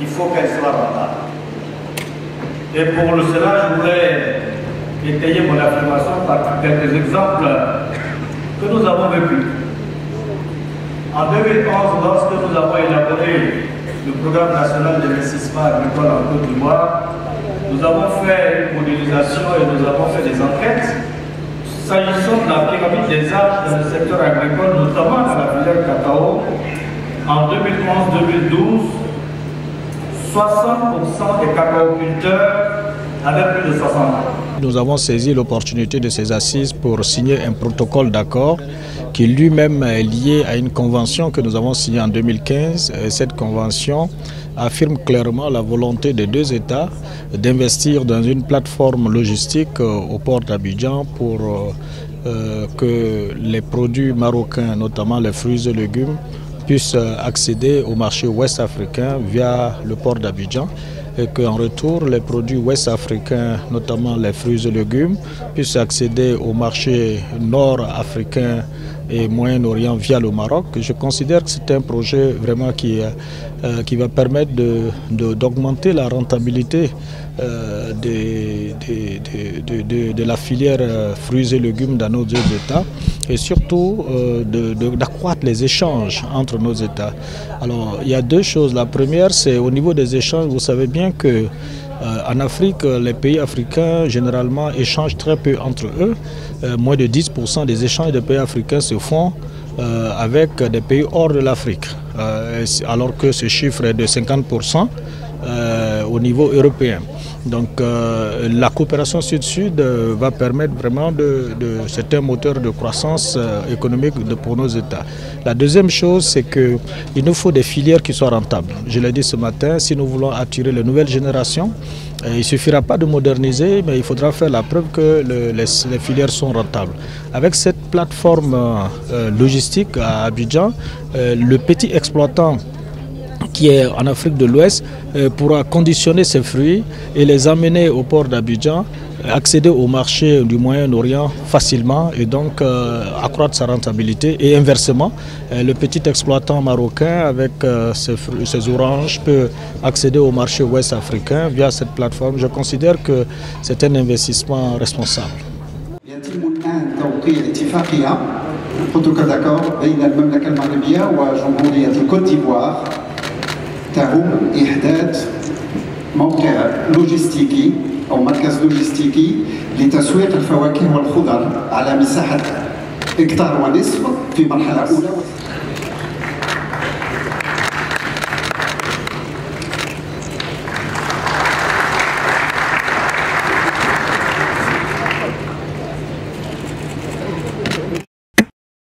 il faut qu'elle soit rentable. Et pour cela, je voulais étayer mon affirmation par quelques exemples que nous avons vécus. En 2011, lorsque nous avons élaboré le programme national d'investissement agricole en Côte d'Ivoire, nous avons fait une modélisation et nous avons fait des enquêtes s'agissant de la pyramide des âges dans le secteur agricole, notamment dans la filière cacao. En 2011-2012, 60% des cacaoculteurs avaient plus de 60 ans. Nous avons saisi l'opportunité de ces assises pour signer un protocole d'accord qui lui-même est lié à une convention que nous avons signée en 2015. Et cette convention affirme clairement la volonté des deux États d'investir dans une plateforme logistique au port d'Abidjan pour que les produits marocains, notamment les fruits et légumes, puissent accéder au marché ouest-africain via le port d'Abidjan, et qu'en retour, les produits ouest-africains, notamment les fruits et légumes, puissent accéder au marché nord-africain et Moyen-Orient via le Maroc. Je considère que c'est un projet vraiment qui va permettre d'augmenter la rentabilité de la filière fruits et légumes dans nos deux États, et surtout d'accroître les échanges entre nos États. Alors, il y a deux choses. La première, c'est au niveau des échanges. Vous savez bien que en Afrique, les pays africains généralement échangent très peu entre eux. Moins de 10% des échanges des pays africains se font avec des pays hors de l'Afrique, alors que ce chiffre est de 50% au niveau européen. Donc la coopération sud-sud va permettre vraiment c'est un moteur de croissance économique pour nos États. La deuxième chose, c'est qu'il nous faut des filières qui soient rentables. Je l'ai dit ce matin, si nous voulons attirer les nouvelles générations, il ne suffira pas de moderniser, mais il faudra faire la preuve que les filières sont rentables. Avec cette plateforme logistique à Abidjan, le petit exploitant qui est en Afrique de l'Ouest pourra conditionner ses fruits et les amener au port d'Abidjan, accéder au marché du Moyen-Orient facilement et donc accroître sa rentabilité. Et inversement, le petit exploitant marocain avec ses oranges peut accéder au marché ouest africain via cette plateforme. Je considère que c'est un investissement responsable. تهم إحداث موقع لوجستيكي أو مركز لوجستيكي لتسويق الفواكه والخضر على مساحة هكتار ونصف في مرحلة أولى.